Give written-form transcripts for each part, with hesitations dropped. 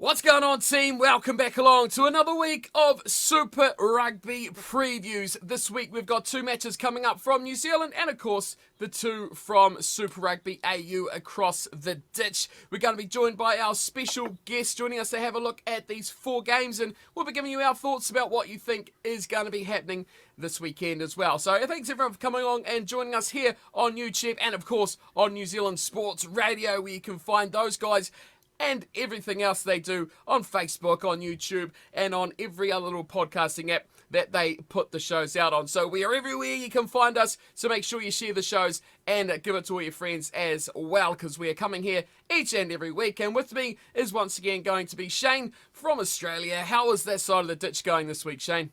What's going on, team? Welcome back along to another week of Super Rugby previews. This week we've got two matches coming up from New Zealand and, of course, the two from Super Rugby AU across the ditch. We're going to be joined by our special guest joining us to have a look at these four games, and we'll be giving you our thoughts about what you think is going to be happening this weekend as well. So thanks everyone for coming along and joining us here on YouTube and, of course, on New Zealand Sports Radio, where you can find those guys and everything else they do on Facebook, on YouTube, and on every other little podcasting app that they put the shows out on. So we are everywhere you can find us, so make sure you share the shows and give it to all your friends as well, because we are coming here each and every week. And with me is once again going to be Shane from Australia. How is that side of the ditch going this week, Shane?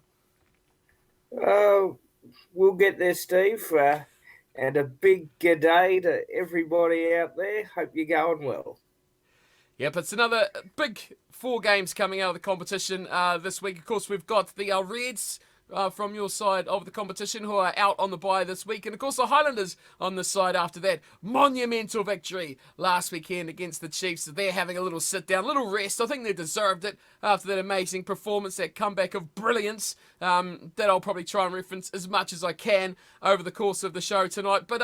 We'll get there, Steve. And a big g'day to everybody out there. Hope you're going well. Yep, it's another big four games coming out of the competition this week. Of course, we've got the Reds from your side of the competition who are out on the bye this week. And, of course, the Highlanders on this side after that monumental victory last weekend against the Chiefs. They're having a little sit-down, a little rest. I think they deserved it after that amazing performance, that comeback of brilliance that I'll probably try and reference as much as I can over the course of the show tonight. But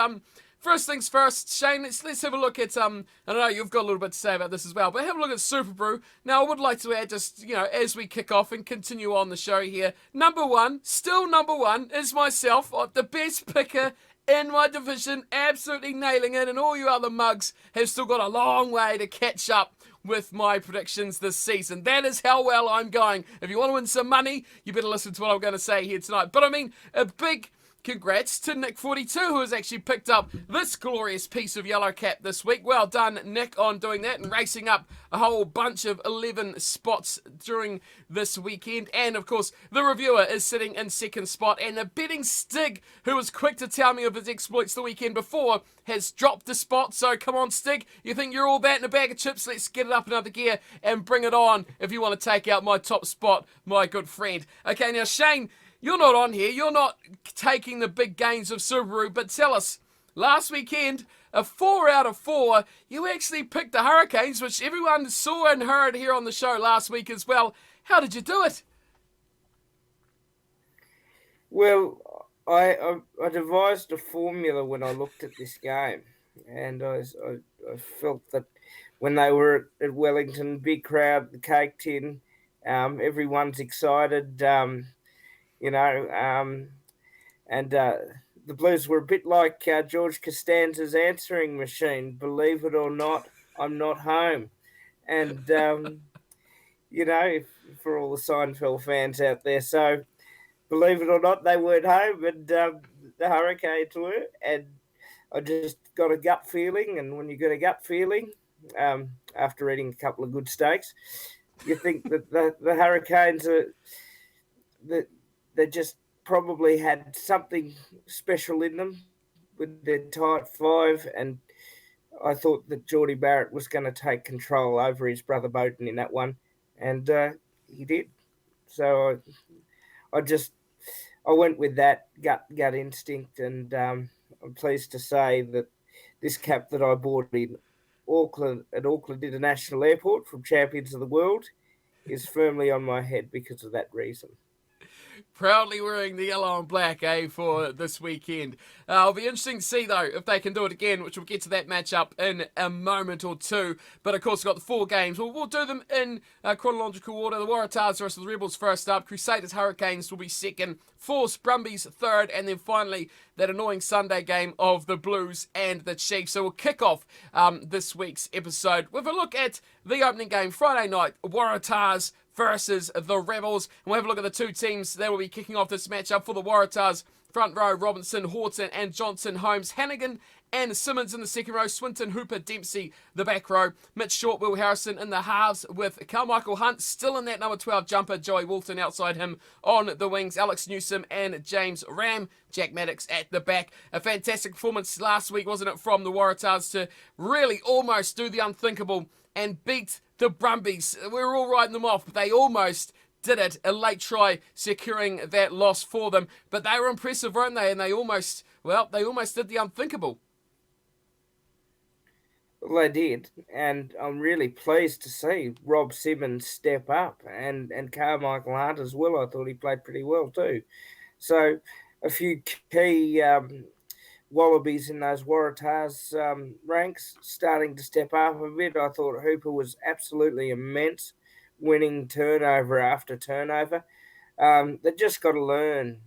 first things first, Shane, let's have a look at, I know you've got a little bit to say about this as well, but have a look at Super Brew. Now, I would like to add, just, as we kick off and continue on the show here, still number one, is myself, the best picker in my division, absolutely nailing it, and all you other mugs have still got a long way to catch up with my predictions this season. That is how well I'm going. If you want to win some money, you better listen to what I'm going to say here tonight. But I mean, a big congrats to Nick42, who has actually picked up this glorious piece of yellow cap this week. Well done, Nick, on doing that and racing up a whole bunch of 11 spots during this weekend. And, of course, the reviewer is sitting in second spot. And the betting Stig, who was quick to tell me of his exploits the weekend before, has dropped a spot. So, come on, Stig. You think you're all that in a bag of chips? Let's get it up another gear and bring it on if you want to take out my top spot, my good friend. Okay, now, Shane, you're not on here. You're not taking the big gains of Subaru, but tell us, last weekend, a 4 out of 4, you actually picked the Hurricanes, which everyone saw and heard here on the show last week as well. How did you do it? Well, I devised a formula when I looked at this game, and I felt that when they were at Wellington, big crowd, the cake tin, everyone's excited, and the Blues were a bit like George Costanza's answering machine. Believe it or not, I'm not home. And, for all the Seinfeld fans out there. So, believe it or not, they weren't home, and the Hurricanes were. And I just got a gut feeling. And when you get a gut feeling, after eating a couple of good steaks, you think that the Hurricanes are... They just probably had something special in them with their tight five, and I thought that Geordie Barrett was going to take control over his brother Bowden in that one, and he did. So I went with that gut instinct, and I'm pleased to say that this cap that I bought in Auckland International Airport from Champions of the World is firmly on my head because of that reason. Proudly wearing the yellow and black, for this weekend. It'll be interesting to see, though, if they can do it again, which we'll get to that matchup in a moment or two. But, of course, we've got the four games. We'll do them in chronological order. The Waratahs versus the Rebels first up. Crusaders Hurricanes will be second. Force Brumbies third. And then, finally, that annoying Sunday game of the Blues and the Chiefs. So we'll kick off this week's episode with a look at the opening game Friday night. Waratahs versus the Rebels. And we'll have a look at the two teams that will be kicking off this matchup. For the Waratahs, front row, Robinson, Horton and Johnson, Holmes, Hannigan and Simmons in the second row, Swinton, Hooper, Dempsey, the back row, Mitch Short, Will Harrison in the halves with Carmichael Hunt still in that number 12 jumper, Joey Walton outside him on the wings, Alex Newsom and James Ram, Jack Maddox at the back. A fantastic performance last week, wasn't it, from the Waratahs to really almost do the unthinkable and beat the Brumbies. We were all writing them off, but they almost did it. A late try securing that loss for them. But they were impressive, weren't they? And they almost did the unthinkable. Well, they did, and I'm really pleased to see Rob Simmons step up and Carmichael Hunt as well. I thought he played pretty well too. So, a few key Wallabies in those Waratahs ranks starting to step up a bit. I thought Hooper was absolutely immense, winning turnover after turnover. They just got to learn,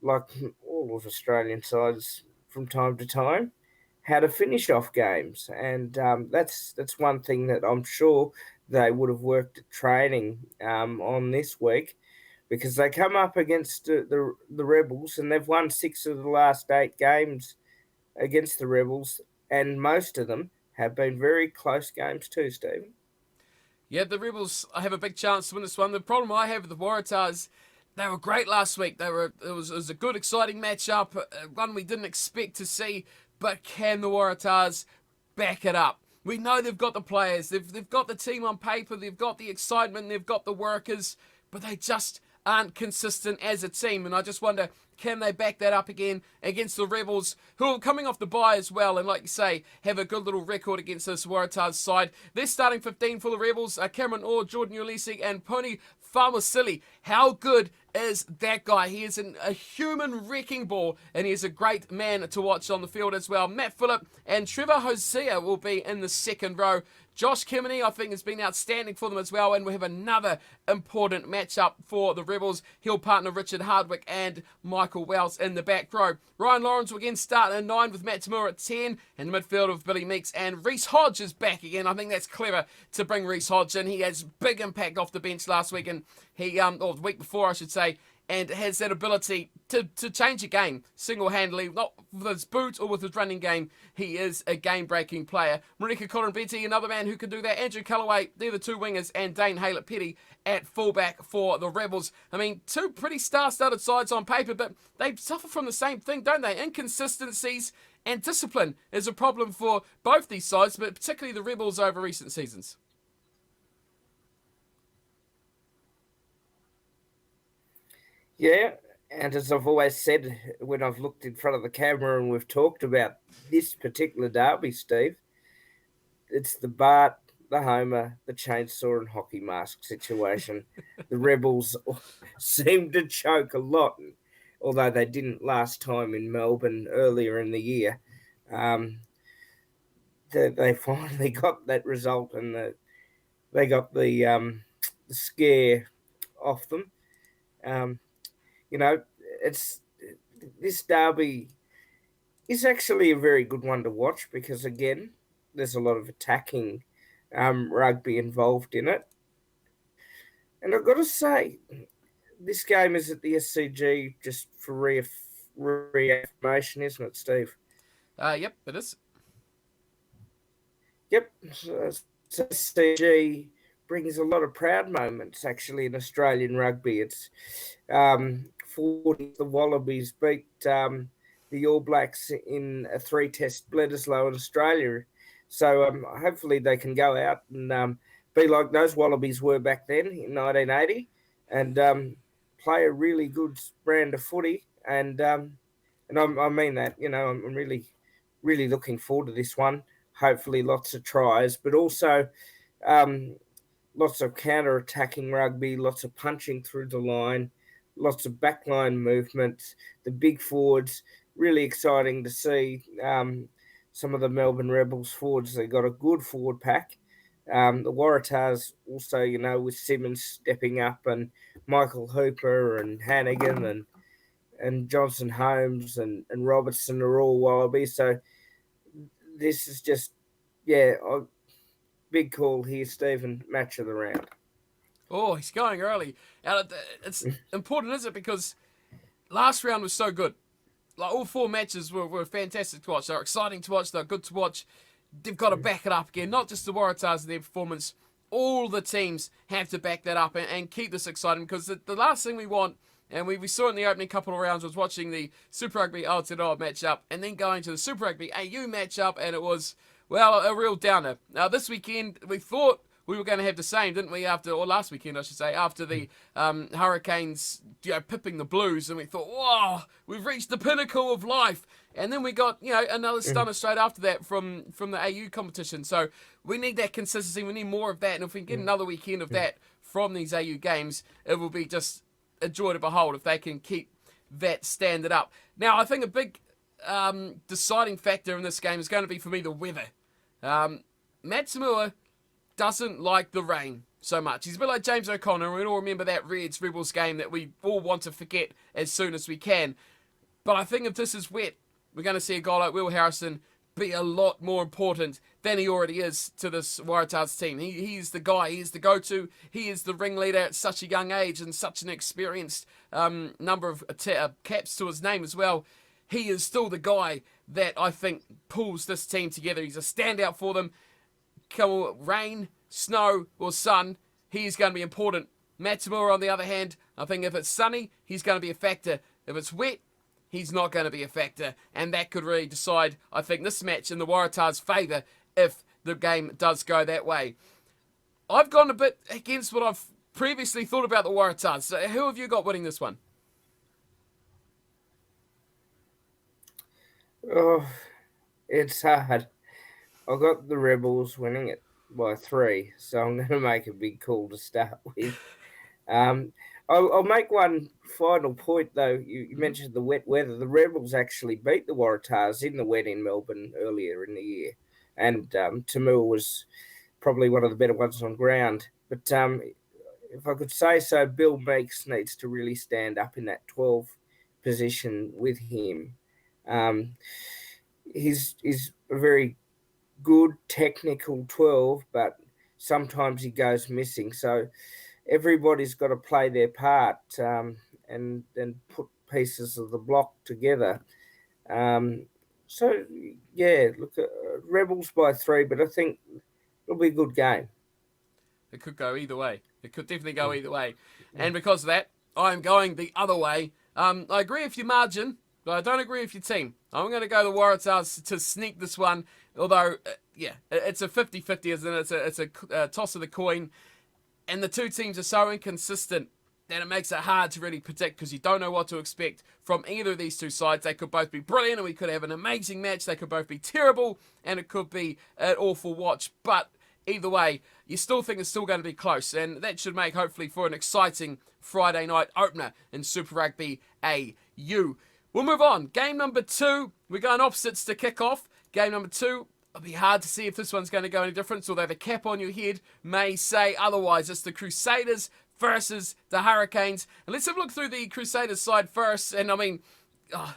like all of Australian sides from time to time, how to finish off games, and that's one thing that I'm sure they would have worked at training on this week, because they come up against the Rebels and they've won 6 of the last 8 games against the Rebels, and most of them have been very close games too, Stephen. Yeah, the Rebels have a big chance to win this one. The problem I have with the Waratahs, they were great last week. It was a good, exciting matchup, one we didn't expect to see. But can the Waratahs back it up? We know they've got the players, they've got the team on paper, they've got the excitement, they've got the workers, but they just aren't consistent as a team. And I just wonder, can they back that up again against the Rebels, who are coming off the bye as well, and like you say, have a good little record against this Waratahs side. They're starting 15 for the Rebels, Cameron Orr, Jordan Ulisi, and Pony Famusili. How good is that guy? He is a human wrecking ball, and he is a great man to watch on the field as well. Matt Phillip and Trevor Hosea will be in the second row. Josh Kemeny, I think, has been outstanding for them as well, and we have another important matchup for the Rebels. He'll partner Richard Hardwick and Michael Wells in the back row. Ryan Lawrence will again start in 9 with Matt Tamura at 10, and the midfield of Billy Meeks, and Reece Hodge is back again. I think that's clever to bring Reece Hodge in. He has big impact off the bench last week, and or the week before, I should say, and has that ability to change a game single-handedly, not with his boot or with his running game. He is a game-breaking player. Marika Coren-Betty, another man who can do that. Andrew Callaway, they're the two wingers, and Dane Haylett-Petty at fullback for the Rebels. I mean, two pretty star-studded sides on paper, but they suffer from the same thing, don't they? Inconsistencies and discipline is a problem for both these sides, but particularly the Rebels over recent seasons. Yeah, and as I've always said when I've looked in front of the camera and we've talked about this particular derby, Steve, it's the Bart, the Homer, the chainsaw, and hockey mask situation. The Rebels seem to choke a lot, although they didn't last time in Melbourne earlier in the year. Um, they finally got that result, and they got the scare off them. Um, you know, it's this derby is actually a very good one to watch, because again, there's a lot of attacking rugby involved in it. And I've got to say, this game is at the SCG just for reaffirmation, isn't it, Steve? Yep, it is. Yep. So SCG brings a lot of proud moments actually in Australian rugby. It's 40 the Wallabies beat the All Blacks in a 3-test Bledisloe in Australia. So hopefully they can go out and be like those Wallabies were back then in 1980, and play a really good brand of footy. And I mean that, I'm really, really looking forward to this one. Hopefully lots of tries, but also um, lots of counter-attacking rugby, lots of punching through the line, lots of backline movement, the big forwards. Really exciting to see some of the Melbourne Rebels forwards. They got a good forward pack. The Waratahs also, with Simmons stepping up, and Michael Hooper and Hannigan and Johnson Holmes and Robertson are all Wallabies. So this is just, yeah, big call here, Stephen. Match of the round. Oh, he's going early. And it's important, isn't it? Because last round was so good. Like, all 4 matches were fantastic to watch. They're exciting to watch. They're good to watch. They've got to back it up again. Not just the Waratahs and their performance. All the teams have to back that up and keep this exciting, because the last thing we want, and we saw in the opening couple of rounds, was watching the Super Rugby Aotearoa matchup and then going to the Super Rugby AU matchup, and it was, well, a real downer. Now, this weekend, we thought we were going to have the same, didn't we? Or last weekend, I should say, after the Hurricanes, pipping the Blues, and we thought, whoa, we've reached the pinnacle of life. And then we got, another stunner straight after that from the AU competition. So we need that consistency. We need more of that. And if we can get another weekend of that from these AU games, it will be just a joy to behold if they can keep that standard up. Now, I think a big deciding factor in this game is going to be, for me, the weather. Matsumua doesn't like the rain so much. He's a bit like James O'Connor, and we all remember that Reds Rebels game that we all want to forget as soon as we can. But I think if this is wet, we're going to see a guy like Will Harrison be a lot more important than he already is to this Waratahs team. He's the guy, he's the go-to, he is the ringleader at such a young age and such an experienced number of caps to his name as well. He is still the guy that I think pulls this team together. He's a standout for them. Come rain, snow, or sun, he's going to be important. Matsumura, on the other hand, I think if it's sunny, he's going to be a factor. If it's wet, he's not going to be a factor. And that could really decide, I think, this match in the Waratahs' favour if the game does go that way. I've gone a bit against what I've previously thought about the Waratahs. So who have you got winning this one? Oh, it's hard. I got the Rebels winning it by 3, so I'm going to make a big call to start with. I'll make one final point, though. You mentioned the wet weather. The Rebels actually beat the Waratahs in the wet in Melbourne earlier in the year, and Tamua was probably one of the better ones on ground. But if I could say so, Bill Meeks needs to really stand up in that 12 position with him. He's a very good technical 12, but sometimes he goes missing. So everybody's got to play their part and put pieces of the block together. So, yeah, look, Rebels by 3, but I think it'll be a good game. It could go either way. It could definitely go either way. And because of that, I'm going the other way. I agree with your margin, but I don't agree with your team. I'm going to go the Waratahs to sneak this one. Although, it's a 50-50, isn't it? It's a toss of the coin. And the two teams are so inconsistent that it makes it hard to really predict because you don't know what to expect from either of these two sides. They could both be brilliant and we could have an amazing match. They could both be terrible and it could be an awful watch. But either way, you still think it's still going to be close. And that should make, hopefully, for an exciting Friday night opener in Super Rugby AU. We'll move on. Game number 2. We're going opposites to kick off. Game number 2. It'll be hard to see if this one's going to go any different, although the cap on your head may say otherwise. It's the Crusaders versus the Hurricanes. And let's have a look through the Crusaders side first. And I mean,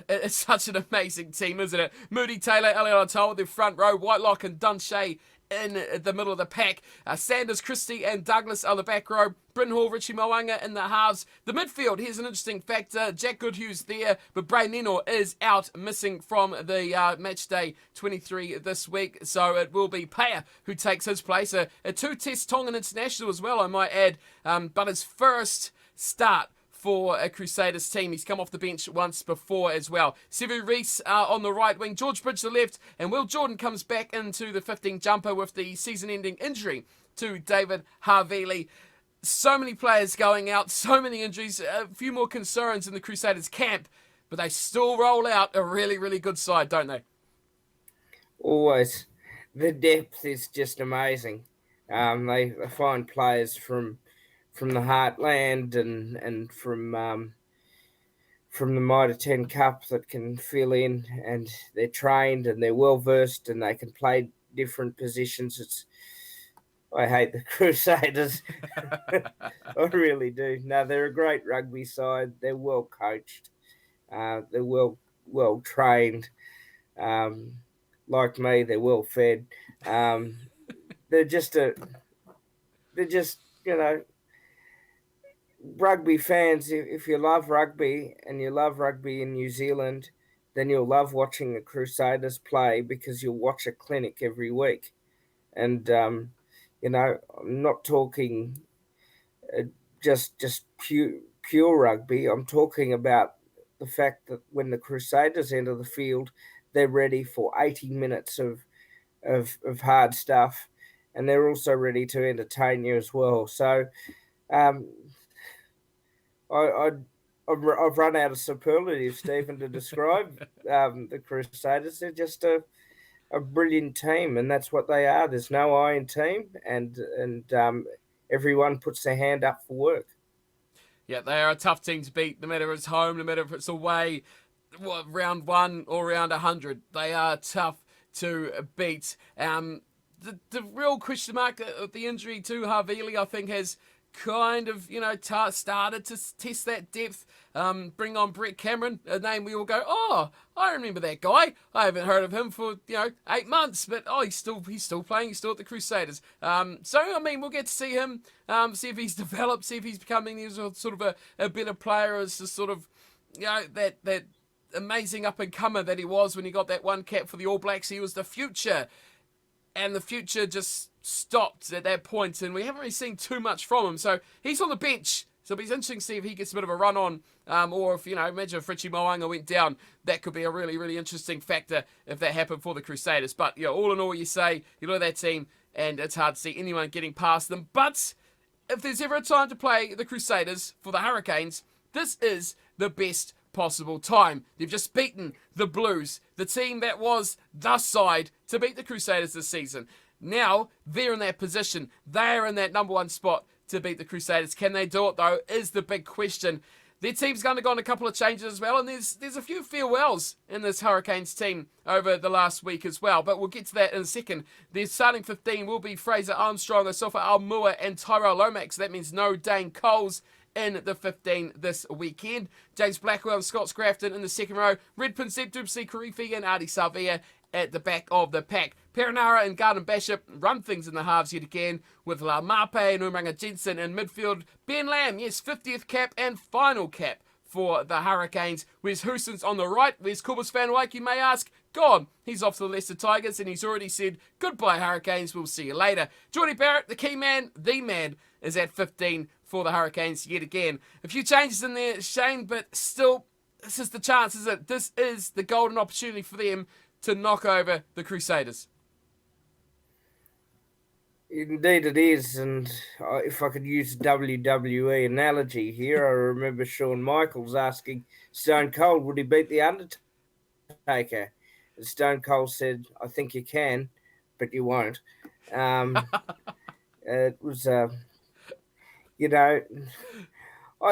it's such an amazing team, isn't it? Moody, Taylor, Elliot O'Toole with their front row. Whitelock and Dunshay in the middle of the pack. Sanders, Christie and Douglas are the back row. Bryn Hall, Richie Moanga in the halves. The midfield, here's an interesting factor. Jack Goodhue's there, but Bray Nenor is out, missing from the match day 23 this week. So it will be Paya who takes his place. A 2-test Tongan international as well, I might add. But his first start for a Crusaders team. He's come off the bench once before as well. Sevu Reese on the right wing, George Bridge the left, and Will Jordan comes back into the 15 jumper with the season-ending injury to David Havili. So many players going out, so many injuries, a few more concerns in the Crusaders camp, but they still roll out a really, really good side, don't they? Always. The depth is just amazing. They find players from the heartland and from the Mitre 10 Cup that can fill in, and they're trained and they're well versed and they can play different positions. I hate the Crusaders. I really do. No, they're a great rugby side. They're well coached. They're well trained. Like me, they're well fed. They're just rugby fans. If you love rugby and you love rugby in New Zealand, then you'll love watching the Crusaders play because you'll watch a clinic every week. And I'm not talking just pure rugby. I'm talking about the fact that when the Crusaders enter the field, they're ready for 80 minutes of hard stuff. and they're also ready to entertain you as well. So um, I, I've run out of superlatives, Stephen, to describe the Crusaders. They're just a brilliant team, and that's what they are. There's no I in team, and everyone puts their hand up for work. Yeah, they are a tough team to beat, no matter if it's home, no matter if it's away. Round 1 or round 100, they are tough to beat. The real question mark, the injury to Havili, I think, has kind of, started to test that depth. Bring on Brett Cameron, a name we all go, oh, I remember that guy. I haven't heard of him for 8 months, but he's still playing. He's still at the Crusaders. So I mean, we'll get to see him, see if he's developed, see if he's becoming sort of a better player as a sort of that amazing up and comer that he was when he got that one cap for the All Blacks. He was the future, and the future just stopped at that point, and we haven't really seen too much from him. So he's on the bench. So it'll be interesting to see if he gets a bit of a run on, or if, imagine if Richie Moanga went down. That could be a really, really interesting factor if that happened for the Crusaders. But, all in all, you say, you look at that team, and it's hard to see anyone getting past them. But if there's ever a time to play the Crusaders for the Hurricanes, this is the best possible time. They've just beaten the Blues, the team that was the side to beat the Crusaders this season. Now, they're in that position. They're in that number 1 spot to beat the Crusaders. Can they do it, though, is the big question. Their team's going to go on a couple of changes as well, and there's a few farewells in this Hurricanes team over the last week as well, but we'll get to that in a second. Their starting 15 will be Fraser Armstrong, Asafa Almua, and Tyrell Lomax. So that means no Dane Coles in the 15 this weekend. James Blackwell and Scott Scrafton in the second row. Red Pinsep, Dubsy Karifi, and Artie Savia at the back of the pack. Perinara and Garden Bishop run things in the halves yet again, with La Mape and Umranga Jensen in midfield. Ben Lamb, yes, 50th cap and final cap for the Hurricanes. Where's Houston's on the right? Where's Kubus Van Wyk, you may ask? Gone. He's off to the Leicester Tigers, and he's already said, goodbye Hurricanes, we'll see you later. Jordy Barrett, the key man, the man, is at 15 for the Hurricanes yet again. A few changes in there, Shane, but still, this is the chance, isn't it? This is the golden opportunity for them to knock over the Crusaders. Indeed it is, and if I could use a WWE analogy here, I remember Shawn Michaels asking Stone Cold, would he beat The Undertaker? And Stone Cold said, I think you can, but you won't. It was, I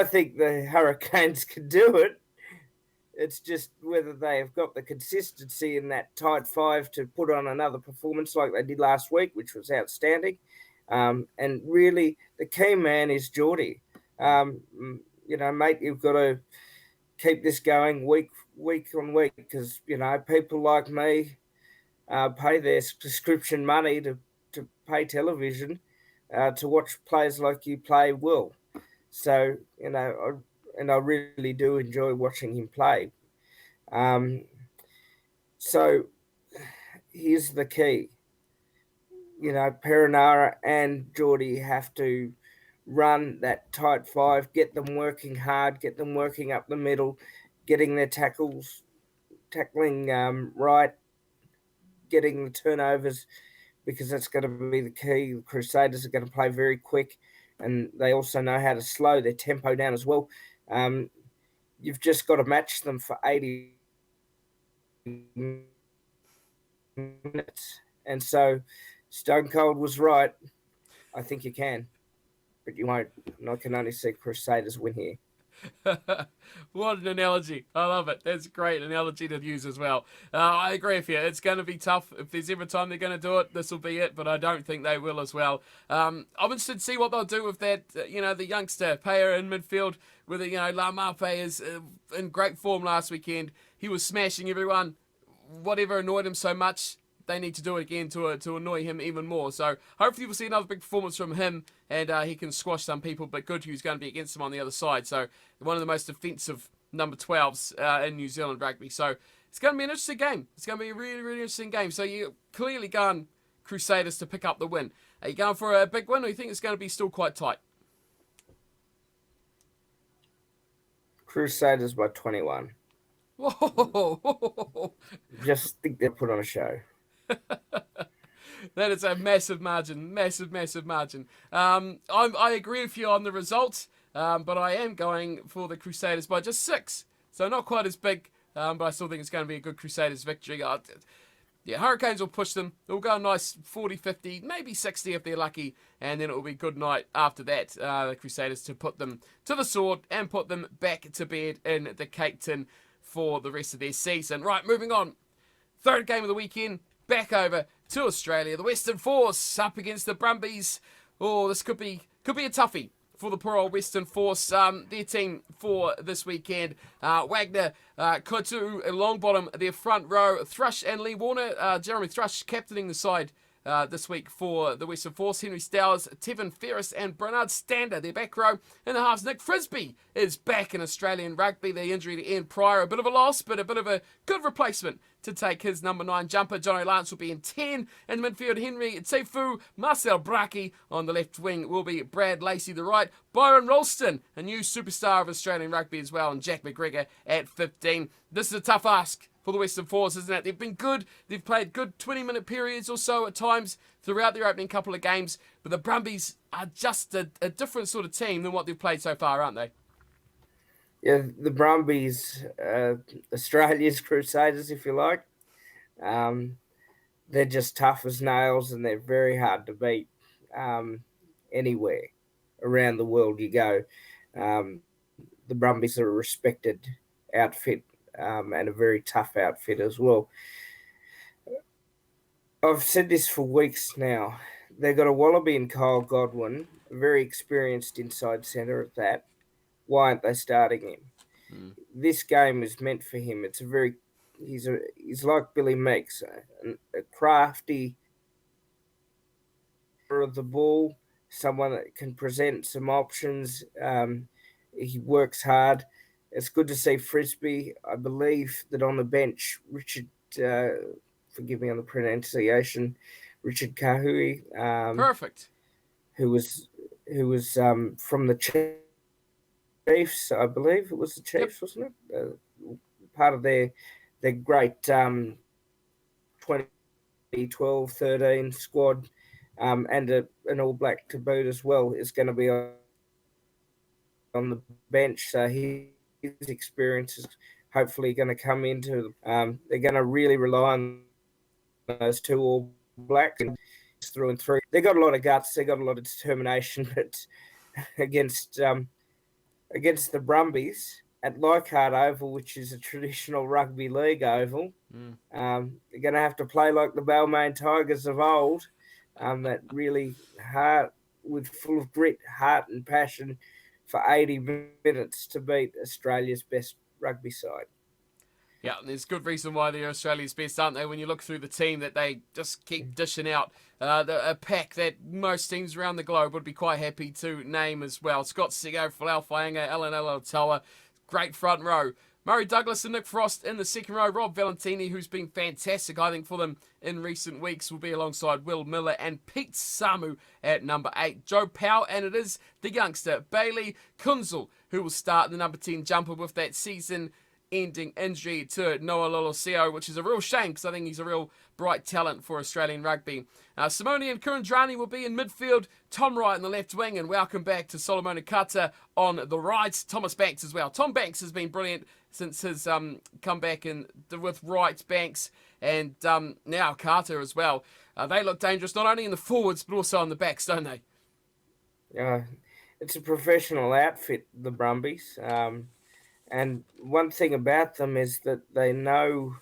think the Hurricanes can do it. It's just whether they have got the consistency in that tight 5 to put on another performance like they did last week, which was outstanding. And really, the key man is Geordie. Mate, you've got to keep this going week on week because, people like me pay their prescription money to pay television to watch players like you play well. So, I really do enjoy watching him play. So here's the key. Perinara and Geordie have to run that tight 5, get them working hard, get them working up the middle, getting their tackling right, getting the turnovers, because that's going to be the key. The Crusaders are going to play very quick, and they also know how to slow their tempo down as well. You've just got to match them for 80 minutes. And so Stone Cold was right. I think you can, but you won't. And I can only see Crusaders win here. What an analogy. I love it. That's a great analogy to use as well. I agree with you. It's going to be tough. If there's ever time they're going to do it, this will be it, but I don't think they will as well. I'm interested to see what they'll do with that, the youngster player in midfield, whether, La Mape is in great form last weekend. He was smashing everyone. Whatever annoyed him so much, they need to do it again to annoy him even more. So hopefully we'll see another big performance from him, and he can squash some people, but Goodhugh's going to be against him on the other side. So one of the most defensive number 12s in New Zealand rugby. So it's going to be an interesting game. It's going to be a really, really interesting game. So you're clearly going Crusaders to pick up the win. Are you going for a big win, or you think it's going to be still quite tight? Crusaders by 21. Whoa! Just think they'll put on a show. That is a massive margin, massive margin. I agree with you on the result, but I am going for the Crusaders by just 6. So not quite as big, but I still think it's going to be a good Crusaders victory. Yeah, Hurricanes will push them. They'll go a nice 40, 50, maybe 60 if they're lucky, and then it will be good night after that. The Crusaders to put them to the sword and put them back to bed in the cake tin for the rest of their season. Right, moving on. Third game of the weekend, back over to Australia. The Western Force up against the Brumbies. Oh, this could be a toughie for the poor old Western Force. Their team for this weekend. Wagner, Kotu, Longbottom, their front row. Thrush and Lee Warner. Jeremy Thrush captaining the side this week for the Western Force. Henry Stowers, Tevin Ferris and Bernard Stander, their back row. In the halves, Nick Frisby is back in Australian rugby. The injury to Ian Pryor, a bit of a loss, but a bit of a good replacement to take his number 9 jumper. Johnny Lance will be in 10. In the midfield, Henry Tsefu, Marcel Braki. On the left wing will be Brad Lacey, the right. Byron Ralston, a new superstar of Australian rugby as well, and Jack McGregor at 15. This is a tough ask for the Western Force, isn't it? They've been good. They've played good 20-minute periods or so at times throughout their opening couple of games, but the Brumbies are just a different sort of team than what they've played so far, aren't they? Yeah, the Brumbies, Australia's Crusaders, if you like. They're just tough as nails, and they're very hard to beat anywhere around the world you go. The Brumbies are a respected outfit and a very tough outfit as well. I've said this for weeks now. They've got a Wallaby in Kyle Godwin, a very experienced inside centre at that. Why aren't they starting him? This game is meant for him. He's like Billy Meeks, a crafty of the ball, someone that can present some options. He works hard. It's good to see Frisbee. I believe that on the bench, Richard, forgive me on the pronunciation, Richard Kahui, Perfect. who was from the Chiefs, I believe it was the Chiefs, wasn't it? Part of their great 2012, 13 squad, and an All Black to boot as well is going to be on the bench. So his experience is hopefully going to come into. They're going to really rely on those 2 All Blacks through and through. They got a lot of guts. They got a lot of determination, but against the Brumbies at Leichhardt Oval, which is a traditional rugby league oval, they're going to have to play like the Balmain Tigers of old, that really hard, full of grit, heart and passion for 80 minutes to beat Australia's best rugby side. Yeah, and there's good reason why they're Australia's best, aren't they? When you look through the team, that they just keep dishing out a pack that most teams around the globe would be quite happy to name as well. Scott Sego, Falau Fainga, Alan Alatoa, great front row. Murray Douglas and Nick Frost in the second row. Rob Valentini, who's been fantastic, I think, for them in recent weeks, will be alongside Will Miller and Pete Samu at number 8. Joe Powell, and it is the youngster, Bailey Kunzel, who will start the number 10 jumper with that season-ending injury to Noah Loloseo, which is a real shame because I think he's a real bright talent for Australian rugby. Simone and Kurandrani will be in midfield, Tom Wright in the left wing, and welcome back to Solomon Kata on the right. Thomas Banks as well. Tom Banks has been brilliant since his comeback with Wright, Banks, and now Carter as well. They look dangerous not only in the forwards but also on the backs, don't they? It's a professional outfit, the Brumbies. And one thing about them is that they know,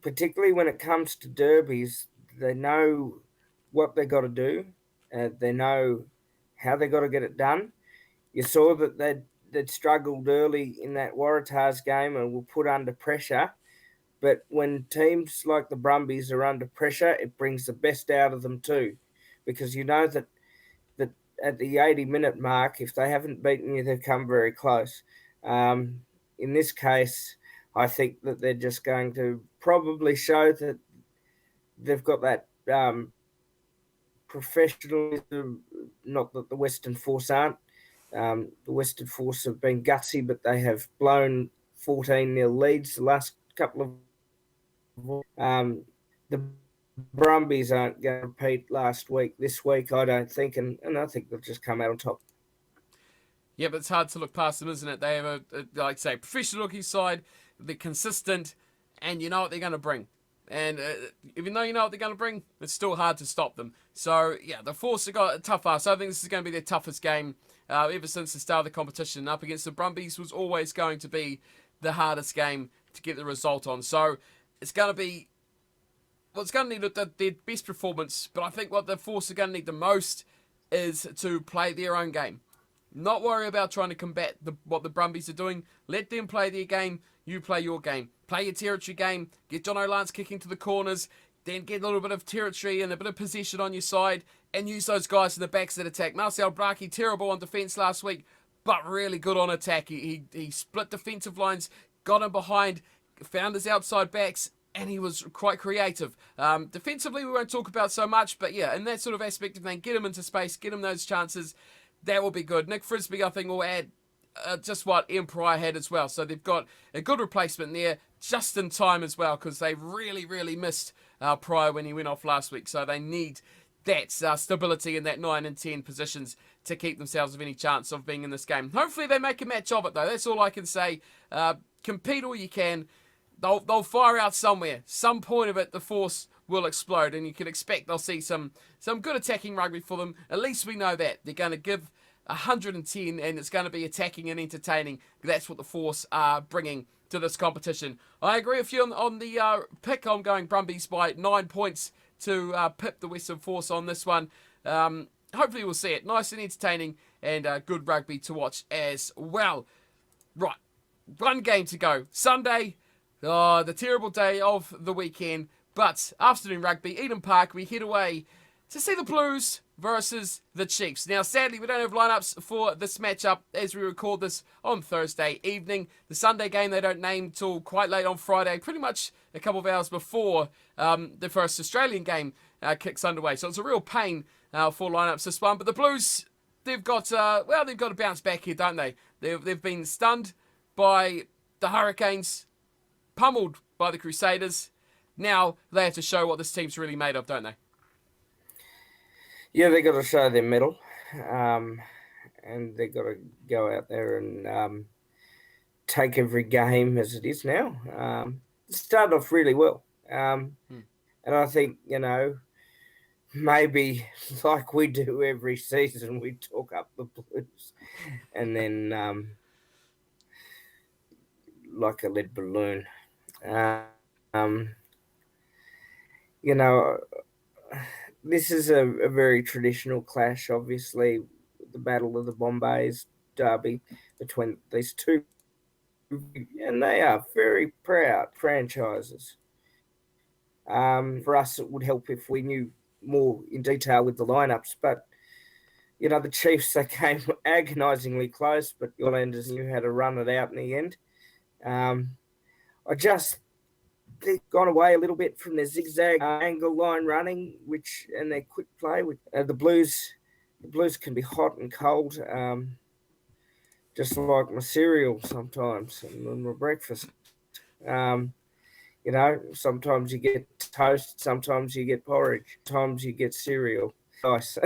particularly when it comes to derbies, they know what they got to do. They know how they got to get it done. You saw that they'd struggled early in that Waratahs game and were put under pressure. But when teams like the Brumbies are under pressure, it brings the best out of them too. Because you know that at the 80-minute mark, if they haven't beaten you, they've come very close. In this case, I think that they're just going to probably show that they've got that professionalism, not that the Western Force aren't. The Western Force have been gutsy, but they have blown 14-0 leads the last couple of the Brumbies aren't going to repeat last week, this week, I don't think, and I think they'll just come out on top. Yeah, but it's hard to look past them, isn't it? They have like I say, professional looking side. They're consistent, and you know what they're going to bring. And even though you know what they're going to bring, it's still hard to stop them. So, yeah, the Force have got a tough ask. I think this is going to be their toughest game ever since the start of the competition. Up against the Brumbies was always going to be the hardest game to get the result on. So, it's going to be... Well, it's going to need their best performance, but I think what the Force are going to need the most is to play their own game. Not worry about trying to combat what the Brumbies are doing. Let them play their game. You play your game. Play your territory game. Get John O'Lance kicking to the corners. Then get a little bit of territory and a bit of possession on your side. And use those guys in the backs that attack. Marcel Braki, terrible on defence last week, but really good on attack. He split defensive lines, got him behind, found his outside backs, and he was quite creative. Defensively, we won't talk about so much, but yeah, in that sort of aspect of things, get him into space, get him those chances. That will be good. Nick Frisby, I think, will add just what Ian Pryor had as well. So they've got a good replacement there, just in time as well, because they really, really missed Pryor when he went off last week. So they need that stability in that 9 and 10 positions to keep themselves of any chance of being in this game. Hopefully they make a match of it, though. That's all I can say. Compete all you can. They'll fire out somewhere. Some point of it, the Force will explode, and you can expect they'll see some good attacking rugby for them. At least we know that. They're going to give 110, and it's going to be attacking and entertaining. That's what the Force are bringing to this competition. I agree with you on the pick. I'm going Brumbies by 9 points to pip the Western Force on this one. Hopefully we'll see it. Nice and entertaining, and good rugby to watch as well. Right, one game to go. Sunday, the terrible day of the weekend. But afternoon rugby, Eden Park, we head away to see the Blues versus the Chiefs. Now, sadly, we don't have lineups for this matchup as we record this on Thursday evening. The Sunday game they don't name till quite late on Friday, pretty much a couple of hours before the first Australian game kicks underway. So it's a real pain for lineups this one. But the Blues, they've got to bounce back here, don't they? They've been stunned by the Hurricanes, pummeled by the Crusaders. Now they have to show what this team's really made of, don't they? Yeah, they got to show their mettle, and they got to go out there and take every game as it is now. It started off really well, and I think maybe like we do every season, we talk up the Blues, and then like a lead balloon. This is a very traditional clash, obviously, the Battle of the Bombays derby between these two, and they are very proud franchises. For us, it would help if we knew more in detail with the lineups, but the Chiefs, they came agonisingly close, but the Islanders knew how to run it out in the end. They've gone away a little bit from their zigzag angle line running, and their quick play. The Blues can be hot and cold, just like my cereal sometimes and my breakfast. Sometimes you get toast, sometimes you get porridge, sometimes you get cereal. Nice.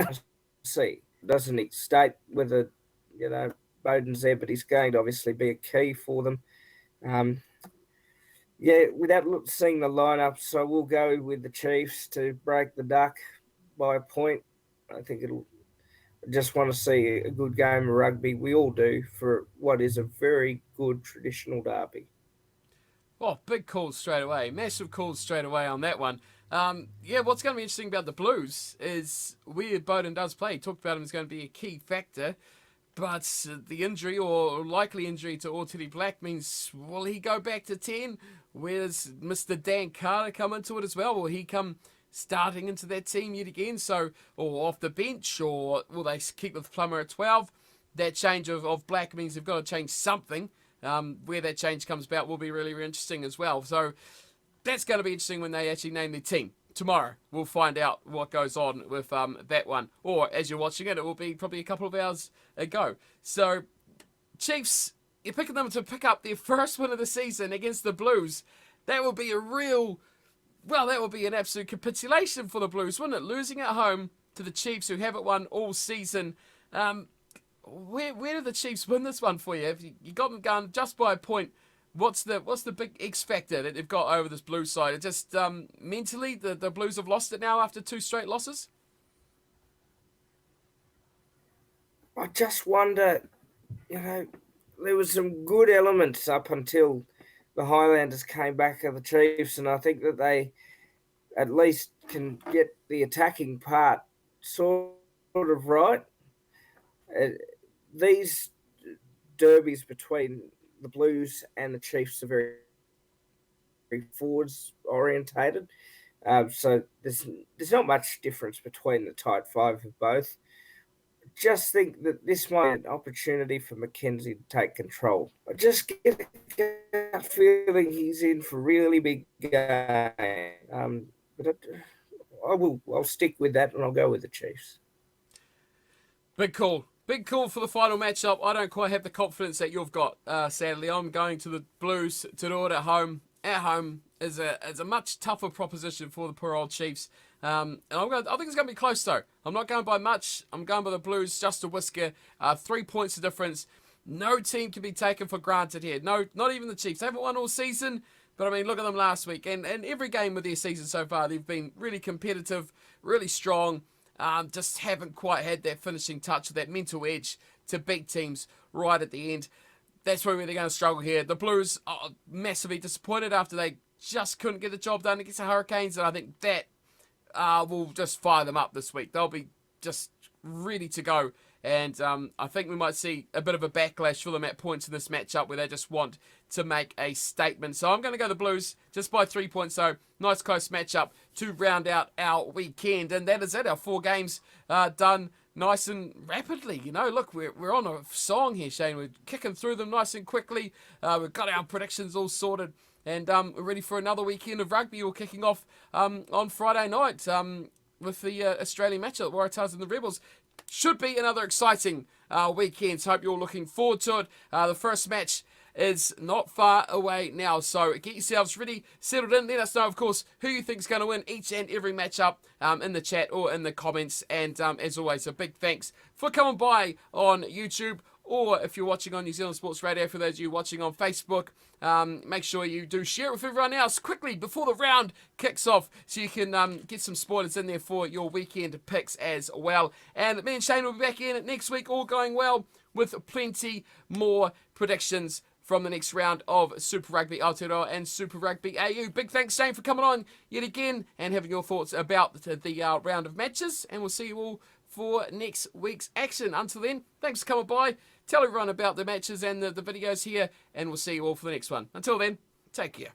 See, doesn't state whether Bowden's there, but he's going to obviously be a key for them. Without seeing the lineup, so we'll go with the Chiefs to break the duck by a point. I just want to see a good game of rugby. We all do, for what is a very good traditional derby. Oh, big calls straight away. Massive calls straight away on that one. What's going to be interesting about the Blues is where Bowden does play. He talked about him as going to be a key factor. But the injury, or likely injury, to Aotearoa Black means, will he go back to 10? Where does Mr. Dan Carter come into it as well? Will he come starting into that team yet again? Or off the bench? Or will they keep with Plummer at 12? That change of Black means they've got to change something. Where that change comes about will be really, really interesting as well. So that's going to be interesting when they actually name their team. Tomorrow, we'll find out what goes on with that one. Or, as you're watching it, it will be probably a couple of hours ago. So, Chiefs, you're picking them to pick up their first win of the season against the Blues. That will be a real Well, that would be an absolute capitulation for the Blues, wouldn't it? Losing at home to the Chiefs, who haven't won all season. Where do the Chiefs win this one for you? If you got them going just by a point, what's the big X factor that they've got over this Blues side? It just mentally, the Blues have lost it now after 2 straight losses. I just wonder, there was some good elements up until the Highlanders came back of the Chiefs, and I think that they at least can get the attacking part sort of right. These derbies between the Blues and the Chiefs are very, very forwards orientated. So there's not much difference between the tight five of both. Just think that this might be an opportunity for Mackenzie to take control. I just get a feeling he's in for a really big game. But I'll stick with that, and I'll go with the Chiefs. Big call. Big call for the final matchup. I don't quite have the confidence that you've got, sadly. I'm going to the Blues to do it at home. At home is a much tougher proposition for the poor old Chiefs. And I think it's going to be close, though. I'm not going by much. I'm going by the Blues, just a whisker. 3 points of difference. No team can be taken for granted here. No, not even the Chiefs. They haven't won all season. But, I mean, look at them last week. And every game of their season so far, they've been really competitive, really strong. Just haven't quite had that finishing touch, that mental edge to beat teams right at the end. That's where they're going to struggle here. The Blues are massively disappointed after they just couldn't get the job done against the Hurricanes, and I think that will just fire them up this week. They'll be just ready to go, and I think we might see a bit of a backlash for them at points in this matchup where they just want to make a statement. So I'm going to go the Blues just by 3 points. So nice close matchup to round out our weekend, and that is it. Our 4 games done nice and rapidly. Look, we're on a song here, Shane. We're kicking through them nice and quickly. We've got our predictions all sorted, and we're ready for another weekend of rugby. We're kicking off on Friday night with the Australian matchup, the Waratahs and the Rebels. Should be another exciting weekend. So hope you're all looking forward to it. The first match is not far away now, so get yourselves ready, settled in. Let us know, of course, who you think is going to win each and every matchup in the chat or in the comments. And as always, a big thanks for coming by on YouTube, or if you're watching on New Zealand Sports Radio, for those of you watching on Facebook, make sure you do share it with everyone else quickly before the round kicks off, so you can get some spoilers in there for your weekend picks as well. And me and Shane will be back in next week, all going well, with plenty more predictions from the next round of Super Rugby Aotearoa and Super Rugby AU. Big thanks, Shane, for coming on yet again and having your thoughts about the round of matches. And we'll see you all for next week's action. Until then, thanks for coming by. Tell everyone about the matches and the videos here, and we'll see you all for the next one. Until then, take care.